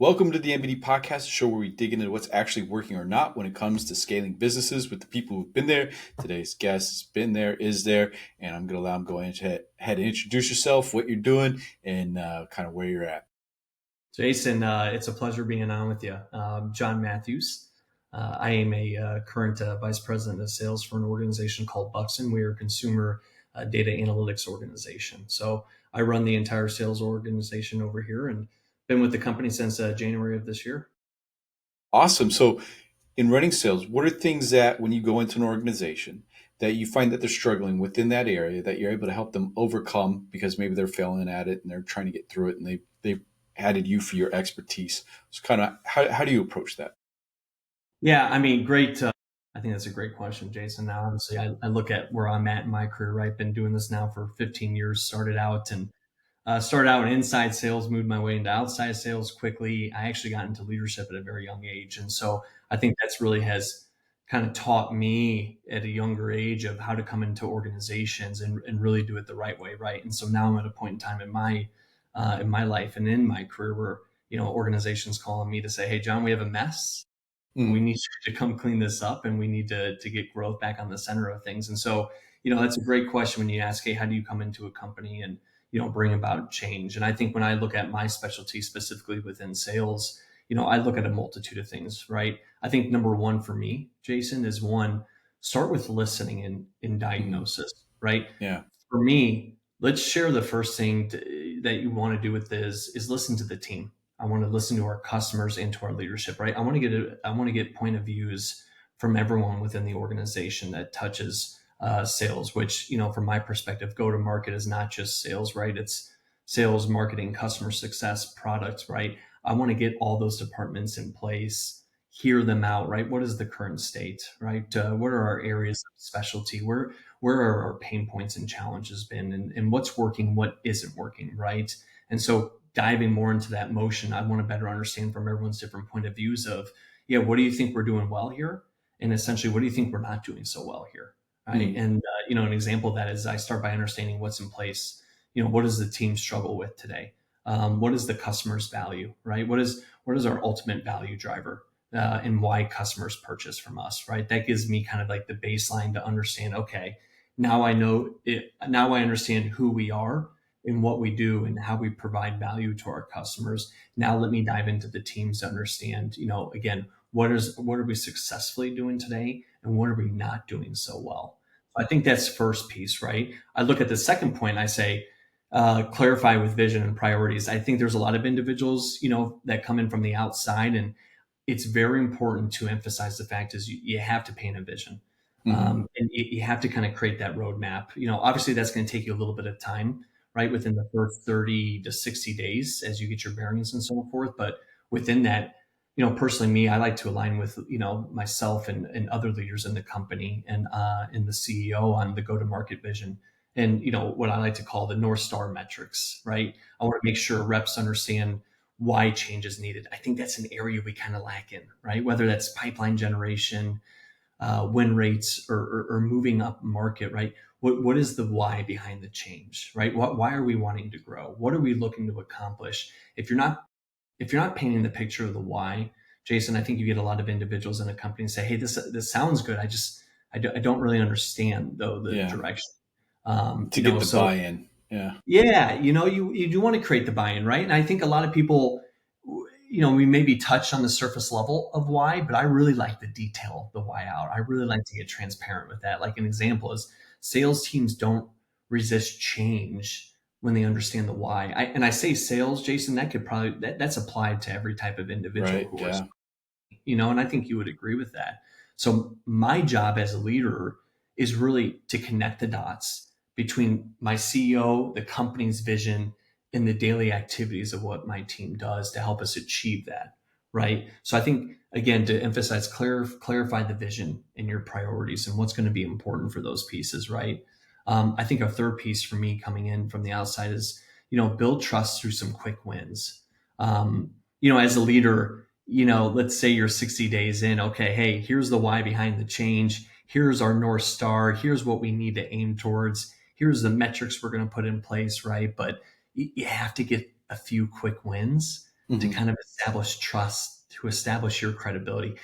Welcome to the MBD podcast, a show where we dig into what's actually working or not when it comes to scaling businesses with the people who've been there. Today's guest has been there, is there, and I'm going to allow him to go ahead and introduce yourself, what you're doing, and kind of where you're at. Jason, it's a pleasure being on with you. Jon Mathews. I am a current vice president of sales for an organization called Buxton. We are a consumer data analytics organization. So I run the entire sales organization over here and been with the company since January of this year. Awesome. So, in running sales, what are things that when you go into an organization that you find that they're struggling within that area that you're able to help them overcome because maybe they're failing at it and they're trying to get through it and they've added you for your expertise? So, kind of how do you approach that? Yeah, I mean, great. I think that's a great question, Jason. Now, obviously, I look at where I'm at in my career, right? Been doing this now for 15 years, started out in inside sales, moved my way into outside sales quickly. I actually got into leadership at a very young age. And so I think that's really has kind of taught me at a younger age of how to come into organizations and really do it the right way. Right. And so now I'm at a point in time in my life and in my career where, organizations calling me to say, "Hey, Jon, we have a mess. We Mm, need you to come clean this up and we need to get growth back on the center of things." And so, that's a great question when you ask, hey, how do you come into a company and, bring about change? And I think when I look at my specialty specifically within sales, I look at a multitude of things, right? I think number one for me, Jason, is one, start with listening in mm, diagnosis, right? yeah. For me, let's share the first thing that you want to do with this is listen to the team. I want to listen to our customers and to our leadership, right? I want to get point of views from everyone within the organization that touches sales, which, from my perspective, go to market is not just sales, right? It's sales, marketing, customer success, products, right? I want to get all those departments in place, hear them out, right? What is the current state, right? What are our areas of specialty? Where are our pain points and challenges been, and what's working, what isn't working, right? And so diving more into that motion, I want to better understand from everyone's different point of views of, yeah, what do you think we're doing well here? And essentially, what do you think we're not doing so well here? Right. Mm, And, an example of that is I start by understanding what's in place. What does the team struggle with today? What is the customer's value, right? What is our ultimate value driver? And why customers purchase from us, right? That gives me kind of like the baseline to understand, okay, now I know it, now I understand who we are and what we do and how we provide value to our customers. Now let me dive into the teams to understand, again, what are we successfully doing today and what are we not doing so well? I think that's first piece, right? I look at the second point, I say, clarify with vision and priorities. I think there's a lot of individuals, that come in from the outside, and it's very important to emphasize the fact is you have to paint a vision. mm, And you have to kind of create that roadmap. Obviously that's going to take you a little bit of time, right? Within the first 30 to 60 days as you get your bearings and so forth. But within that, personally me, I like to align with, myself and other leaders in the company and the CEO on the go-to-market vision. And, what I like to call the North Star metrics, right? I want to make sure reps understand why change is needed. I think that's an area we kind of lack in, right? Whether that's pipeline generation, win rates, or moving up market, right? What is the why behind the change, right? Why are we wanting to grow? What are we looking to accomplish? If you're not painting the picture of the why, Jason, I think you get a lot of individuals in a company and say, "Hey, this sounds good. I don't really understand though the yeah. direction." To get the So buy-in. Yeah. yeah, you do want to create the buy-in, right? And I think a lot of people, we maybe touch on the surface level of why, but I really like the detail, the why out. I really like to get transparent with that. Like an example is sales teams don't resist change when they understand the why. And I say sales, Jason, that could probably that's applied to every type of individual Right. who are, Yeah. and I think you would agree with that. So my job as a leader is really to connect the dots between my CEO, the company's vision, and the daily activities of what my team does to help us achieve that. Right. So I think again to emphasize clarify the vision and your priorities and what's going to be important for those pieces. Right. I think a third piece for me coming in from the outside is build trust through some quick wins. As a leader, let's say you're 60 days in, okay, hey, here's the why behind the change. Here's our North Star. Here's what we need to aim towards. Here's the metrics we're going to put in place, right? But you have to get a few quick wins to Hmm. kind of establish trust, to establish your credibility.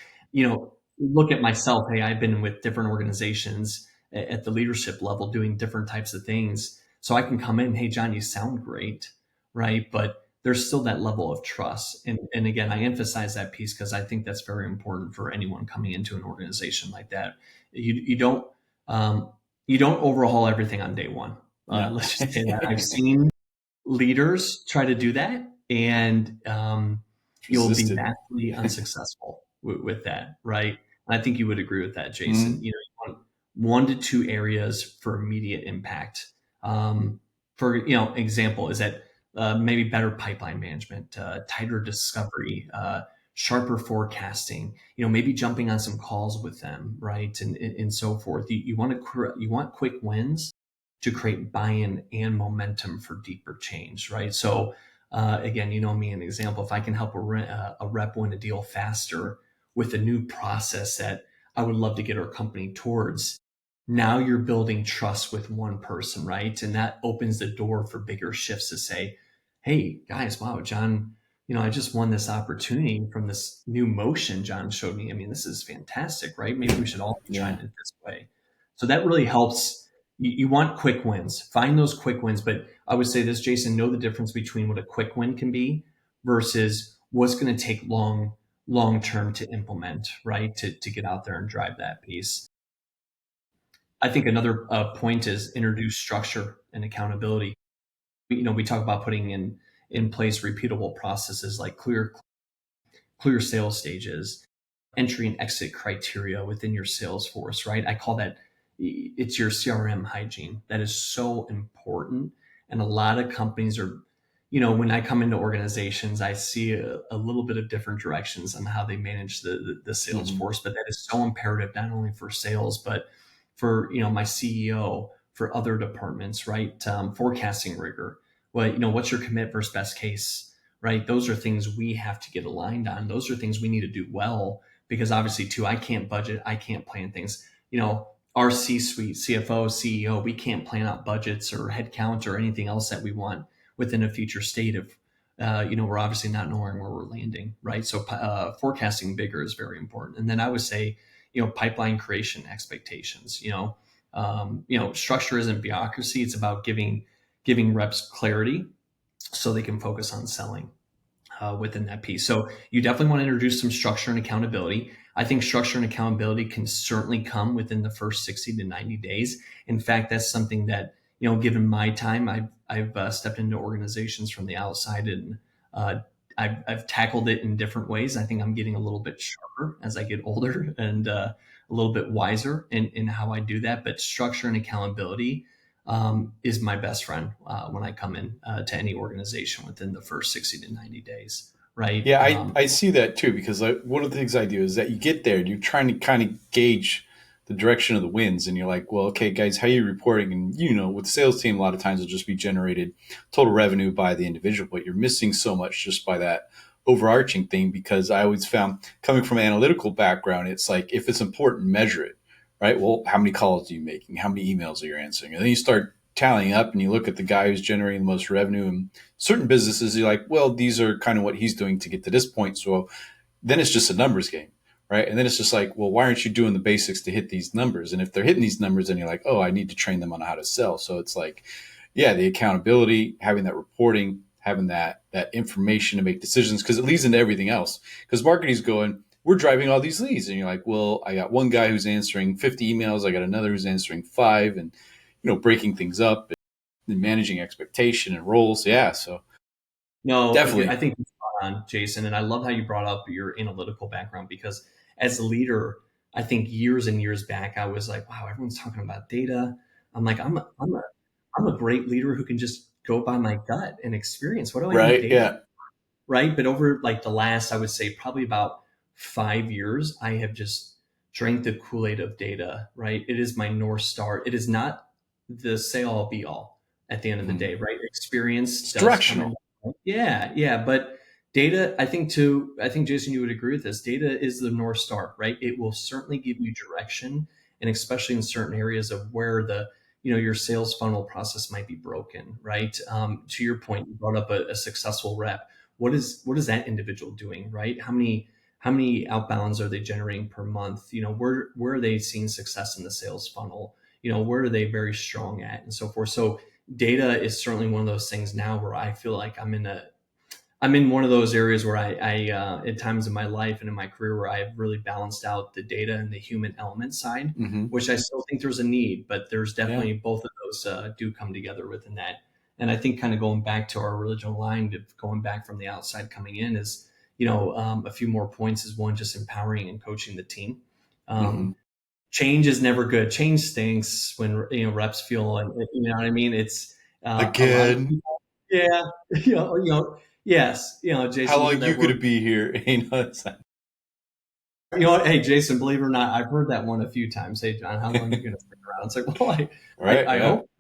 Look at myself. Hey, I've been with different organizations at the leadership level doing different types of things. So I can come in, hey, John, you sound great, right? But there's still that level of trust. And again, I emphasize that piece because I think that's very important for anyone coming into an organization like that. You don't um, you don't overhaul everything on day one. No. Let's just say that I've seen leaders try to do that, and you'll be Resisted. vastly unsuccessful with that, right? And I think you would agree with that, Jason. Hmm. You want 1 to 2 areas for immediate impact. For example, is that maybe better pipeline management, tighter discovery, sharper forecasting. Maybe jumping on some calls with them, right, and so forth. You want quick wins to create buy-in and momentum for deeper change, right? So again, me, an example, if I can help a rep win a deal faster with a new process that I would love to get our company towards, now you're building trust with one person, right? And that opens the door for bigger shifts to say, hey, guys, wow, John, I just won this opportunity from this new motion John showed me. I mean, this is fantastic, right? Maybe we should all be Yeah. trying it this way. So that really helps. You want quick wins, find those quick wins. But I would say this, Jason, know the difference between what a quick win can be versus what's going to take long term to implement, right? To get out there and drive that piece. I think another point is introduce structure and accountability. We talk about putting in place repeatable processes like clear sales stages, entry and exit criteria within your sales force, right? I call that, it's your CRM hygiene. That is so important. And a lot of companies are, when I come into organizations, I see a little bit of different directions on how they manage the sales Hmm. force, but that is so imperative, not only for sales, but for, my CEO, for other departments, right? Forecasting rigor. What's your commit versus best case, right? Those are things we have to get aligned on. Those are things we need to do well, because obviously too, I can't budget, I can't plan things. Our C-suite, CFO, CEO, we can't plan out budgets or headcount or anything else that we want within a future state of, we're obviously not knowing where we're landing, right? So forecasting bigger is very important. And then I would say, pipeline creation expectations. Structure isn't bureaucracy; it's about giving reps clarity so they can focus on selling within that piece. So you definitely want to introduce some structure and accountability. I think structure and accountability can certainly come within the first 60 to 90 days. In fact, that's something that, given my time, I've stepped into organizations from the outside, and uh, I've tackled it in different ways. I think I'm getting a little bit sharper as I get older, and a little bit wiser in how I do that. But structure and accountability is my best friend when I come in to any organization within the first 60 to 90 days, right? Yeah, I see that too because like one of the things I do is that you get there and you're trying to kind of gauge the direction of the winds, and you're like, well, okay, guys, how are you reporting? And with the sales team, a lot of times it'll just be generated total revenue by the individual, but you're missing so much just by that overarching thing. Because I always found, coming from an analytical background, it's like if it's important, measure it, right? Well, how many calls are you making? How many emails are you answering? And then you start tallying up, and you look at the guy who's generating the most revenue, and certain businesses, you're like, well, these are kind of what he's doing to get to this point. So then it's just a numbers game, right? And then it's just like, well, why aren't you doing the basics to hit these numbers? And if they're hitting these numbers, then you're like, oh, I need to train them on how to sell. So it's like, yeah, the accountability, having that reporting, having that information to make decisions, because it leads into everything else. Because marketing's going, we're driving all these leads, and you're like, well, I got one guy who's answering 50 emails, I got another who's answering 5, and breaking things up and managing expectation and roles. Yeah, so No, I definitely. think you're spot on, Jason. And I love how you brought up your analytical background, because as a leader, I think years and years back, I was like, wow, everyone's talking about data. I'm like, I'm a great leader who can just go by my gut and experience. What do I need Right. data? Yeah. Right? But over like the last, I would say probably about 5 years, I have just drank the Kool-Aid of data, right? It is my North Star. It is not the say all be all at the end of the Mhm. day, right? Experience It's does come in. directional. Yeah, yeah. But data, I think Jason, you would agree with this. Data is the North Star, right? It will certainly give you direction, and especially in certain areas of where your sales funnel process might be broken, right? To your point, you brought up a successful rep. what is that individual doing, right? How many outbounds are they generating per month? Where are they seeing success in the sales funnel? Where are they very strong at, and so forth. So data is certainly one of those things now where I feel like I'm in one of those areas where I at times in my life and in my career where I've really balanced out the data and the human element side, Mm-hmm. which I still think there's a need, but there's Yeah. definitely both of those do come together within that. And I think kind of going back to our original line, going back from the outside coming in is, a few more points is one, just empowering and coaching the team. Mm-hmm. Change is never good. Change stinks when, reps feel, and you know what I mean? It's a lot of Again, people. Yeah. Yes. how Jason, you heard long that you word. gonna be here? It's like, You know what? Hey, Jason, believe it or not, I've heard that one a few times. Hey, John, how long are you going to stick around? It's like, well, right. I Yeah. hope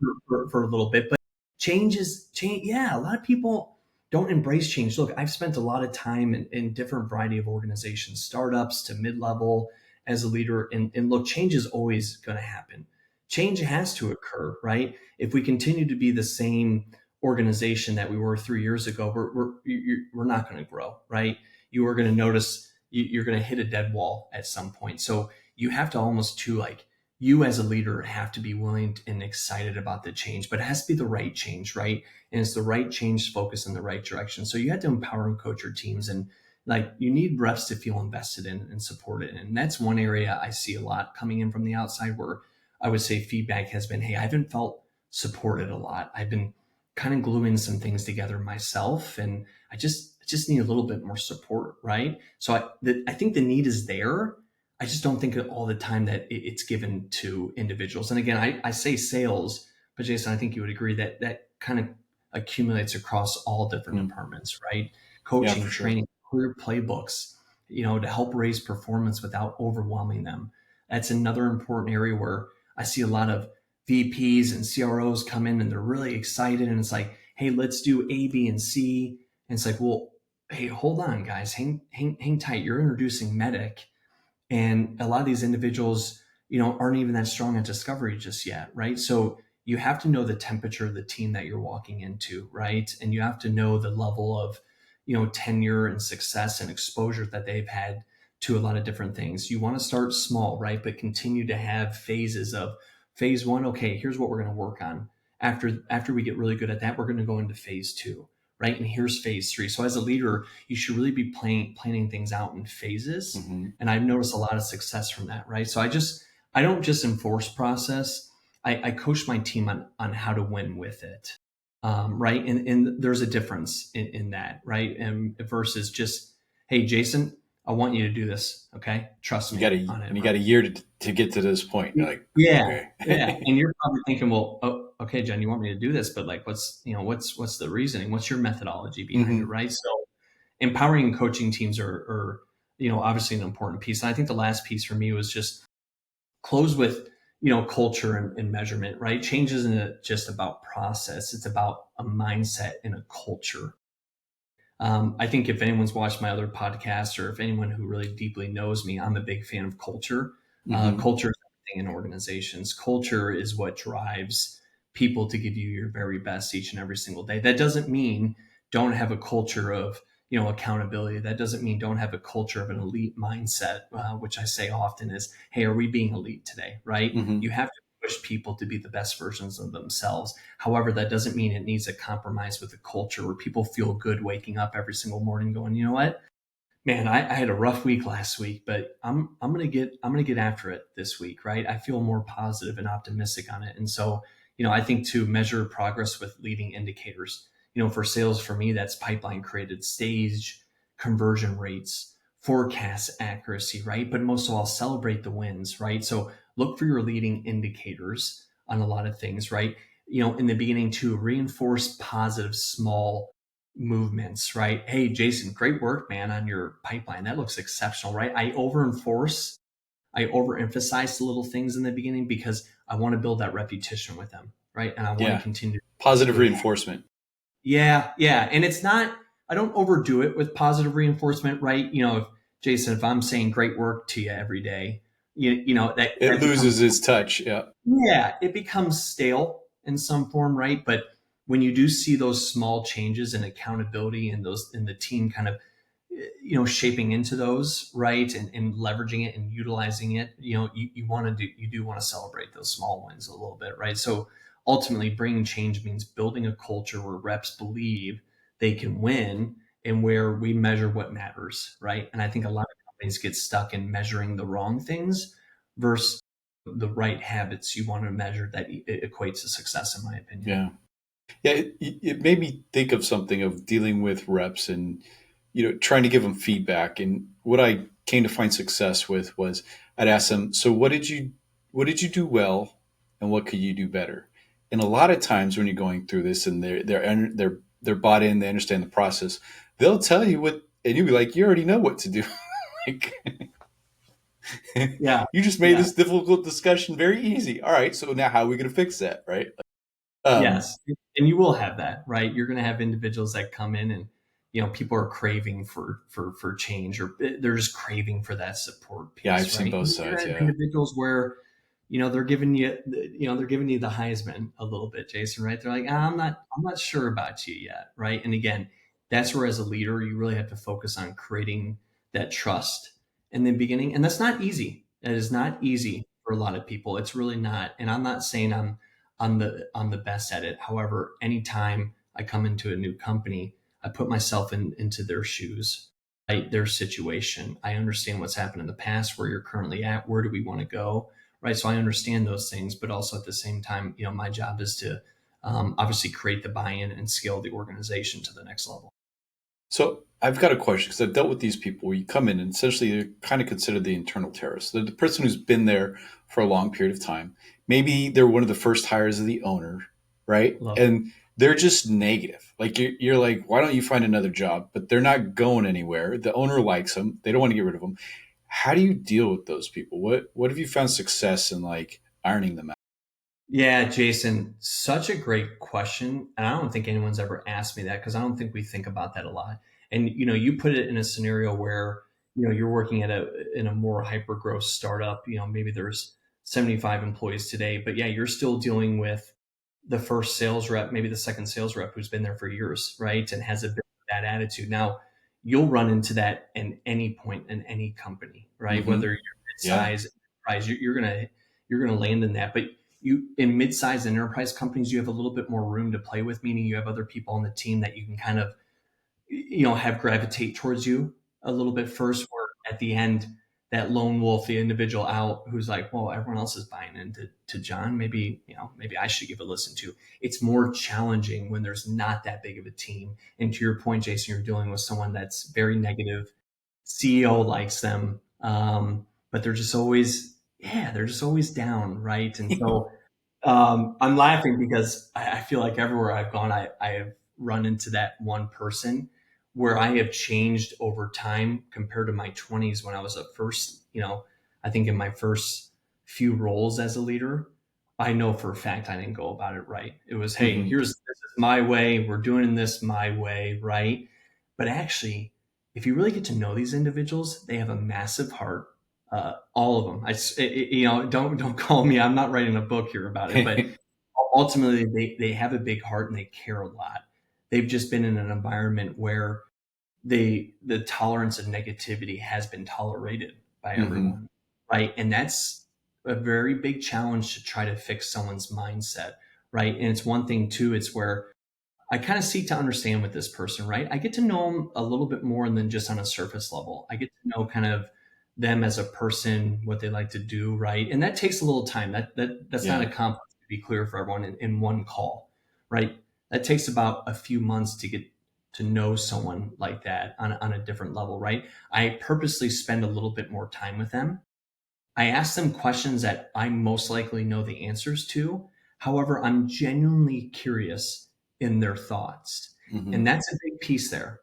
for a little bit, but change. Yeah, a lot of people don't embrace change. Look, I've spent a lot of time in different variety of organizations, startups to mid-level as a leader. And look, change is always going to happen. Change has to occur, right? If we continue to be the same organization that we were 3 years ago, we're not going to grow, right? You are going to notice you're going to hit a dead wall at some point. So you have to almost like you as a leader have to be willing and excited about the change, but it has to be the right change, right? And it's the right change focused in the right direction. So you have to empower and coach your teams, and like you need reps to feel invested in and supported. And that's one area I see a lot coming in from the outside where I would say feedback has been, hey, I haven't felt supported a lot. I've been kind of gluing some things together myself, and I just need a little bit more support, right? So I think the need is there. I just don't think all the time that it's given to individuals. And again, I say sales, but Jason, I think you would agree that that kind of accumulates across all different Mm. departments, right? Yeah, Coaching, for sure. training, clear playbooks, to help raise performance without overwhelming them. That's another important area where I see a lot of VPs and CROs come in and they're really excited. And it's like, hey, let's do A, B, and C. And it's like, well, hey, hold on, guys, hang tight. You're introducing Medic, and a lot of these individuals, aren't even that strong at discovery just yet, right? So you have to know the temperature of the team that you're walking into, right? And you have to know the level of, tenure and success and exposure that they've had to a lot of different things. You want to start small, right? But continue to have phases of phase one. Okay, here's what we're going to work on. After we get really good at that, we're going to go into phase two, right? And here's phase three. So as a leader, you should really be planning things out in phases. Mm-hmm. And I've noticed a lot of success from that, right? So I don't just enforce process. I coach my team on how to win with it, right? And there's a difference in that, right? And versus just, hey, Jason, I want you to do this. Okay, trust me on it. You got a year to get to this point. You're like, Yeah, okay. yeah. And you're probably thinking, well, oh, okay, Jen, you want me to do this, but like, what's the reasoning? What's your methodology behind it, Mm-hmm. right? So empowering and coaching teams are obviously an important piece. And I think the last piece for me was just close with culture and measurement, right? Change isn't just about process; it's about a mindset and a culture. I think if anyone's watched my other podcasts, or if anyone who really deeply knows me, I'm a big fan of culture. Mm-hmm. Culture is everything in organizations. Culture is what drives people to give you your very best each and every single day. That doesn't mean don't have a culture of accountability. That doesn't mean don't have a culture of an elite mindset, which I say often is, hey, are we being elite today? Right? Mm-hmm. You have to push people to be the best versions of themselves. However, that doesn't mean it needs a compromise with the culture where people feel good waking up every single morning going, you know what, man, I had a rough week last week, but I'm gonna get after it this week, right? I feel more positive and optimistic on it. And so, I think to measure progress with leading indicators, for sales, for me, that's pipeline created stage, conversion rates, forecast accuracy, right? But most of all, celebrate the wins, right? So look for your leading indicators on a lot of things, right? In the beginning to reinforce positive small movements, right? Hey, Jason, great work, man, on your pipeline. That looks exceptional, right? I overemphasize the little things in the beginning because I want to build that repetition with them, right? And I want to Yeah. continue Positive to, reinforcement. yeah, yeah. And it's not, I don't overdo it with positive reinforcement, right? If Jason, if I'm saying great work to you every day, It that becomes, loses its touch. Yeah. yeah, it becomes stale in some form, right? But when you do see those small changes in accountability and those in the team kind of shaping into those, right, and leveraging it and utilizing it, you do want to celebrate those small wins a little bit, right? So ultimately bringing change means building a culture where reps believe they can win and where we measure what matters, right? And I think a lot of companies get stuck in measuring the wrong things versus the right habits you want to measure that equates to success, in my opinion. Yeah. Yeah, it made me think of something of dealing with reps and trying to give them feedback. And what I came to find success with was I'd ask them, so what did you do well, and what could you do better? And a lot of times when you're going through this and they're bought in, they understand the process, they'll tell you what, and you'll be like, you already know what to do. Like, Yeah, you just made yeah. this difficult discussion very easy. All right, so now how are we going to fix that, right? Um, Yes, and you will have that, right? You're going to have individuals that come in and people are craving for change, or they're just craving for that support yeah, I've piece, seen right? both And you're sides. going to have Yeah. individuals where they're giving you they're giving you the Heisman a little bit, Jason, right? They're like, I'm not sure about you yet, right? And again, that's where as a leader you really have to focus on creating that trust in the beginning, and that's not easy. That is not easy for a lot of people. It's really not, and I'm not saying I'm the best at it. However, anytime I come into a new company, I put myself into their shoes, right? Their situation. I understand what's happened in the past, where you're currently at, where do we want to go, right? So I understand those things, but also at the same time, my job is to obviously create the buy-in and scale the organization to the next level. So I've got a question because I've dealt with these people where you come in and essentially they're kind of considered the internal terrorists. They're the person who's been there for a long period of time. Maybe they're one of the first hires of the owner, right? Love. And they're just negative. Like you're like, why don't you find another job? But they're not going anywhere. The owner likes them. They don't want to get rid of them. How do you deal with those people? What have you found success in like ironing them out? Yeah, Jason, such a great question. And I don't think anyone's ever asked me that because I don't think we think about that a lot. And you put it in a scenario where, you're working in a more hyper growth startup, maybe there's 75 employees today, but yeah, you're still dealing with the first sales rep, maybe the second sales rep who's been there for years, right? And has a bit of that attitude. Now, you'll run into that in any point in any company, right? Mm-hmm. Whether you're Yeah. mid-size, enterprise, you're gonna land in that. But you in mid-sized enterprise companies, you have a little bit more room to play with, meaning you have other people on the team that you can kind of have gravitate towards you a little bit first, where at the end that lone wolf, the individual out who's like, well, everyone else is buying into Jon, maybe I should give a listen to. It's more challenging when there's not that big of a team, and to your point, Jason, you're dealing with someone that's very negative. CEO likes them, but they're just always down, right? And so I'm laughing because I feel like everywhere I've gone, I have run into that one person where I have changed over time compared to my 20s when I was at first, I think in my first few roles as a leader. I know for a fact I didn't go about it right. It was, hey, Mm-hmm. this is my way. We're doing this my way, right? But actually, if you really get to know these individuals, they have a massive heart. All of them. Don't call me. I'm not writing a book here about it, but ultimately they have a big heart and they care a lot. They've just been in an environment where the tolerance of negativity has been tolerated by Mm-hmm. everyone, right? And that's a very big challenge to try to fix someone's mindset, right? And it's one thing too, it's where I kind of seek to understand with this person, right? I get to know them a little bit more than just on a surface level. I get to know kind of them as a person, what they like to do, right? And that takes a little time. That's not Yeah. a complex, to be clear for everyone, in one call, right? That takes about a few months to get to know someone like that on a different level, right? I purposely spend a little bit more time with them. I ask them questions that I most likely know the answers to. However, I'm genuinely curious in their thoughts. Mm-hmm. And that's a big piece there.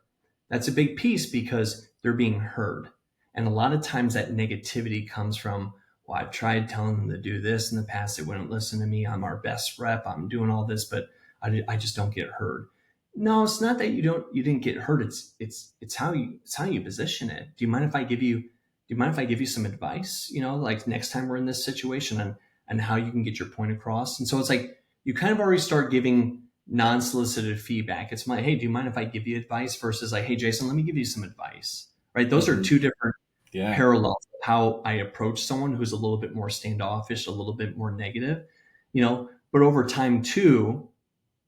That's a big piece because they're being heard. And a lot of times that negativity comes from, well, I've tried telling them to do this in the past. They wouldn't listen to me. I'm our best rep. I'm doing all this, but I just don't get heard. No, it's not that you didn't get heard. It's how you position it. Do you mind if I give you some advice, like next time we're in this situation, and how you can get your point across? And so it's like you kind of already start giving non-solicited feedback. It's my, hey, do you mind if I give you advice, versus like, hey, Jason, let me give you some advice, right? Those are Hmm. two different Yeah. parallels of how I approach someone who's a little bit more standoffish, a little bit more negative, but over time too,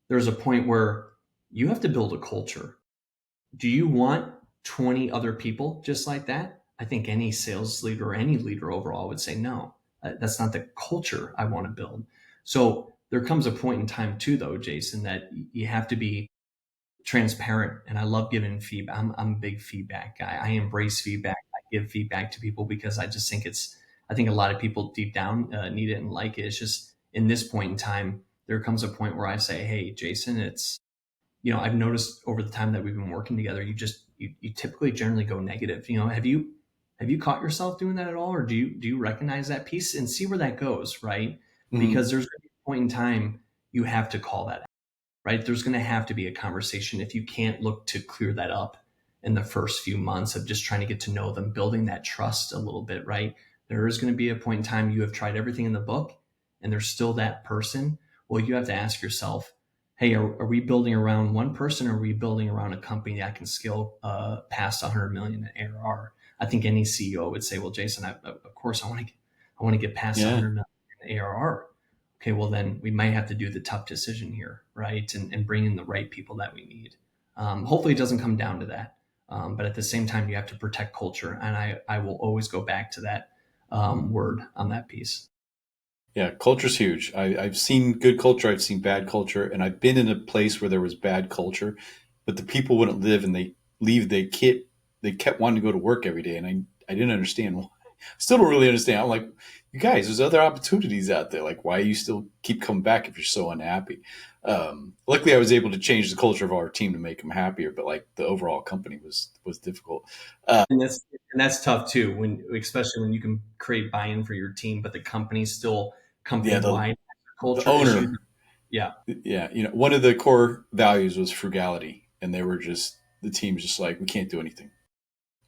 there's a point where you have to build a culture. Do you want 20 other people just like that? I think any sales leader or any leader overall would say no. That's not the culture I want to build. So there comes a point in time too, though, Jason, that you have to be transparent. And I love giving feedback. I'm a big feedback guy. I embrace feedback. I give feedback to people because I just think I think a lot of people deep down need it and like it. It's just in this point in time, there comes a point where I say, hey, Jason, I've noticed over the time that we've been working together, you typically generally go negative. Have you caught yourself doing that at all? Or do you recognize that piece and see where that goes? Right. Hmm. Because there's going to be a point in time you have to call that, right? There's going to have to be a conversation if you can't look to clear that up in the first few months of just trying to get to know them, building that trust a little bit, right? There is going to be a point in time you have tried everything in the book and there's still that person. Well, you have to ask yourself, hey, are we building around one person, or are we building around a company that can scale past 100 million in ARR? I think any CEO would say, well, Jason, of course I want to get past Yeah. 100 million in ARR. Okay, well then we might have to do the tough decision here, right? And bring in the right people that we need. Hopefully it doesn't come down to that. But at the same time, you have to protect culture. And I will always go back to that word on that piece. Yeah, culture's huge. I've seen good culture, I've seen bad culture, and I've been in a place where there was bad culture, but the people wouldn't live and they leave. They kept wanting to go to work every day, and I didn't understand why. Still don't really understand. I'm like, you guys, there's other opportunities out there. Like, why you still keep coming back if you're so unhappy? Luckily, I was able to change the culture of our team to make them happier, but like the overall company was difficult. And that's tough too, when especially when you can create buy-in for your team, but the company's still Yeah, company-wide the culture issues. owner. Yeah. Yeah, one of the core values was frugality, and the team's just like, we can't do anything.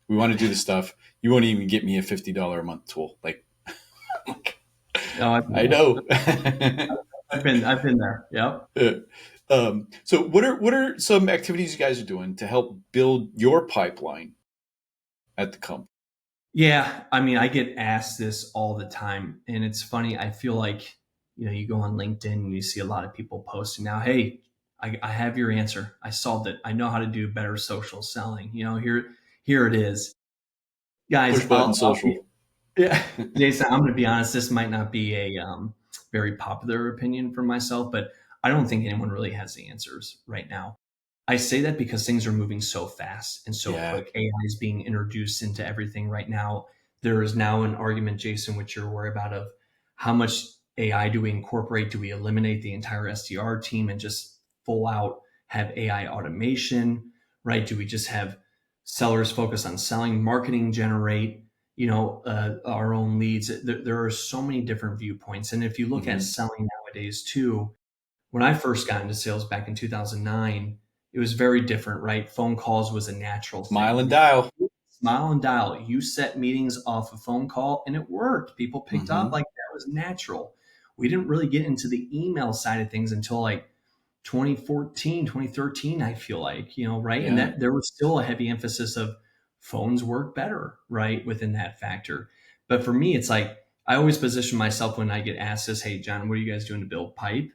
We want to do the stuff. You won't even get me a $50 a month tool. Like, No, I've been I there. know. I've been there. Yep. So what are some activities you guys are doing to help build your pipeline at the company? Yeah, I mean, I get asked this all the time, and it's funny. I feel like, you go on LinkedIn and you see a lot of people posting now, hey, I have your answer. I solved it. I know how to do better social selling. Here it is, guys. Push button I'll be, social. yeah, Jason. I'm going to be honest. This might not be a very popular opinion for myself, but I don't think anyone really has the answers right now. I say that because things are moving so fast and so Yeah. quick. AI is being introduced into everything right now. There is now an argument, Jason, which you're worried about, of how much AI do we incorporate? Do we eliminate the entire SDR team and just full out have AI automation, right? Do we just have sellers focus on selling, marketing, generate, our own leads? There are so many different viewpoints. And if you look at Hmm. selling nowadays too, when I first got into sales back in 2009, it was very different, right? Phone calls was a natural Smile thing. and dial. Smile and dial. You set meetings off a phone call and it worked. People picked up, Hmm. like that was natural. We didn't really get into the email side of things until like 2014, 2013, I feel like, right? And Yeah. that there was still a heavy emphasis of phones work better, right? Within that factor. But for me, it's like I always position myself when I get asked this, hey, John, what are you guys doing to build pipe?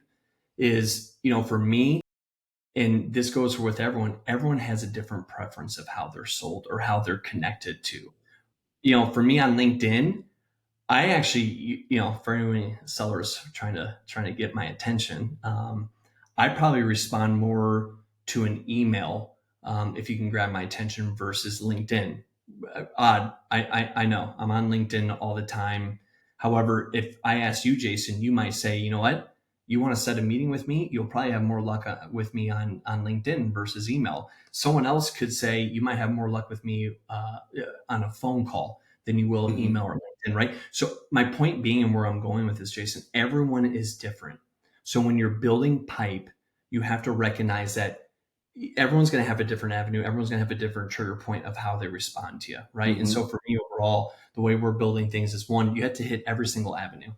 Is, for me, and this goes with everyone has a different preference of how they're sold or how they're connected to. For me on LinkedIn, I actually, for any sellers trying to get my attention, I probably respond more to an email, if you can grab my attention, versus LinkedIn. Odd, I know I'm on LinkedIn all the time. However, if I ask you, Jason, you might say, you know what, you want to set a meeting with me, you'll probably have more luck with me on LinkedIn versus email. Someone else could say you might have more luck with me on a phone call than you will Hmm. email or LinkedIn, right? So my point being, and where I'm going with this, Jason, everyone is different. So when you're building pipe, you have to recognize that everyone's going to have a different avenue. Everyone's going to have a different trigger point of how they respond to you, right? And Hmm. so for me overall, the way we're building things is, one, you have to hit every single avenue.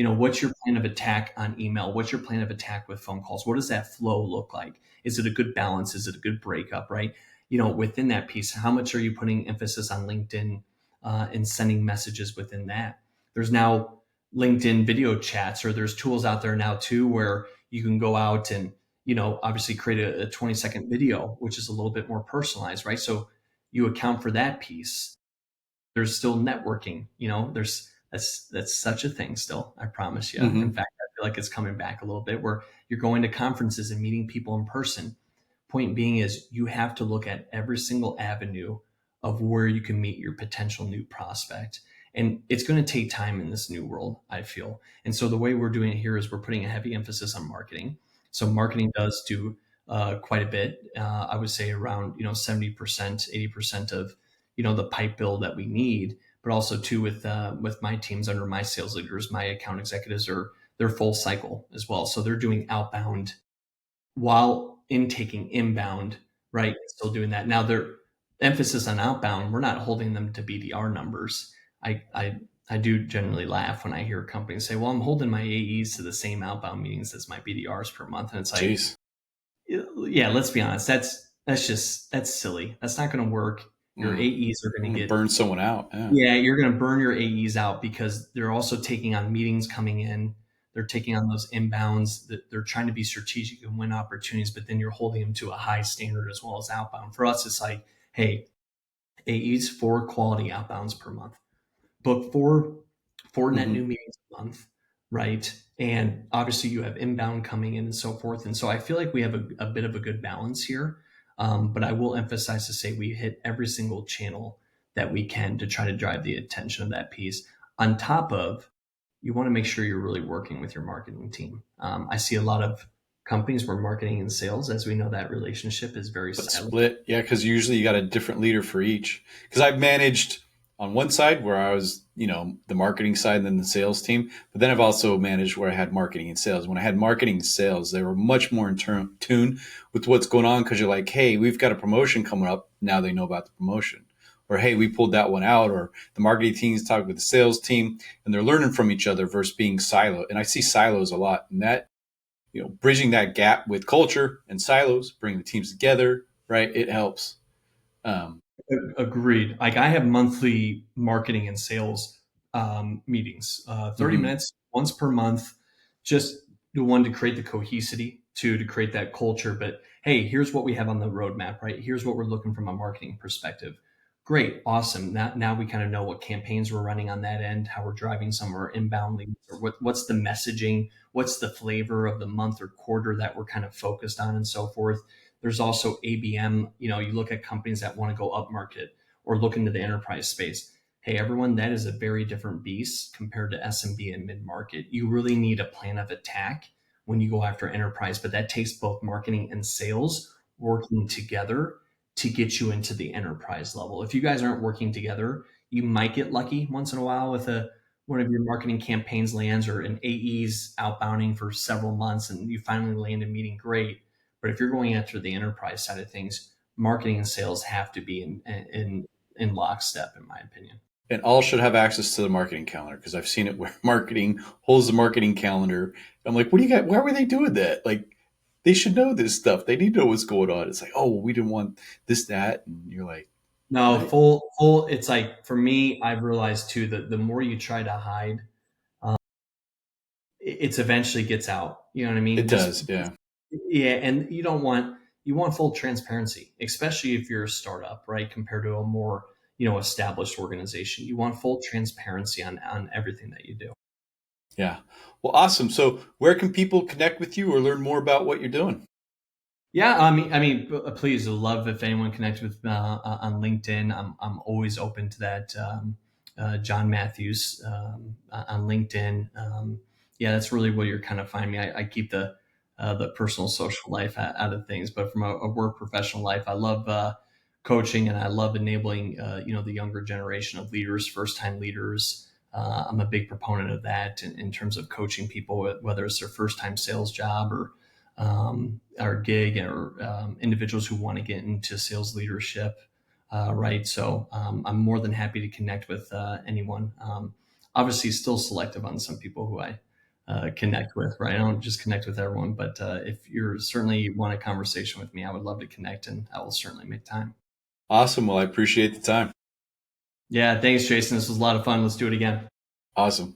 what's your plan of attack on email? What's your plan of attack with phone calls? What does that flow look like? Is it a good balance? Is it a good breakup, right? Within that piece, how much are you putting emphasis on LinkedIn and sending messages within that? There's now LinkedIn video chats, or there's tools out there now too where you can go out and obviously create a 20-second video, which is a little bit more personalized, right? So you account for that piece. There's still networking, there's that's such a thing still, I promise you. In Hmm. fact, I feel like it's coming back a little bit where you're going to conferences and meeting people in person. Point being is you have to look at every single avenue of where you can meet your potential new prospect. And it's going to take time in this new world, I feel. And so the way we're doing it here is we're putting a heavy emphasis on marketing. So marketing does do quite a bit. I would say around 70%, 80% of the pipe build that we need. But also too with my teams under my sales leaders, my account executives are they're full cycle as well. So they're doing outbound while intaking inbound, right? Still doing that. Now their emphasis on outbound, we're not holding them to BDR numbers. I do generally laugh when I hear companies say, well, I'm holding my AEs to the same outbound meetings as my BDRs per month. And it's like, Jeez. yeah, let's be honest. That's silly. That's not going to work. Your Mm. AEs are I'm going to gonna get, burn someone out. Yeah. yeah, you're going to burn your AEs out because they're also taking on meetings coming in. They're taking on those inbounds. They're trying to be strategic and win opportunities, but then you're holding them to a high standard as well as outbound. For us, it's like, hey, AEs 4 quality outbounds per month. Book four net new Hmm. meetings a month, right? And obviously you have inbound coming in and so forth. And so I feel like we have a bit of a good balance here. But I will emphasize to say we hit every single channel that we can to try to drive the attention of that piece. On top of, you want to make sure you're really working with your marketing team. I see a lot of companies where marketing and sales, as we know, that relationship is very But siloed. split, yeah, because usually you got a different leader for each. Because I've managed on one side where I was, the marketing side and then the sales team. But then I've also managed where I had marketing and sales. When I had marketing and sales, they were much more in tune with what's going on because you're like, hey, we've got a promotion coming up. Now they know about the promotion. Or hey, we pulled that one out. Or the marketing team's talking with the sales team and they're learning from each other versus being siloed. And I see silos a lot. And that bridging that gap with culture and silos, bringing the teams together, right? It helps. Um, Agreed. Like I have monthly marketing and sales meetings, 30 mhm. minutes once per month, just the one to create the cohesivity, two to create that culture. But hey, here's what we have on the roadmap, right? Here's what we're looking from a marketing perspective. Great, awesome. Now we kind of know what campaigns we're running on that end, how we're driving some of our inbound leads, or what's the messaging, what's the flavor of the month or quarter that we're kind of focused on, and so forth. There's also ABM. You look at companies that want to go up market or look into the enterprise space. Hey, everyone, that is a very different beast compared to SMB and mid market. You really need a plan of attack when you go after enterprise, but that takes both marketing and sales working together to get you into the enterprise level. If you guys aren't working together, you might get lucky once in a while with one of your marketing campaigns lands or an AE's outbounding for several months and you finally land a meeting. Great, but if you're going after the enterprise side of things, marketing and sales have to be in lockstep, in my opinion. And all should have access to the marketing calendar because I've seen it where marketing holds the marketing calendar. I'm like, what do you got? Why were they doing that? Like, they should know this stuff. They need to know what's going on. It's like, oh, well, we didn't want this, that. And you're like, No, what? full. It's like for me, I've realized too that the more you try to hide, um, it's eventually gets out. You know what I It mean? does. Yeah. Yeah, and you want full transparency, especially if you're a startup, right? Compared to a more established organization, you want full transparency on everything that you do. Yeah. Well, awesome. So, where can people connect with you or learn more about what you're doing? Yeah, please, love if anyone connects with on LinkedIn. I'm always open to that. Jon Mathews on LinkedIn. Yeah, that's really where you're kind of find me. I keep the personal social life out of things, but from a work professional life, I love coaching and I love enabling the younger generation of leaders, first time leaders. I'm a big proponent of that in terms of coaching people, whether it's their first time sales job or gig or individuals who want to get into sales leadership, right? So I'm more than happy to connect with anyone. Obviously, still selective on some people who I connect with, right? I don't just connect with everyone, but if you're certainly want a conversation with me, I would love to connect, and I will certainly make time. Awesome. Well, I appreciate the time. Yeah, thanks, Jason. This was a lot of fun. Let's do it again. Awesome.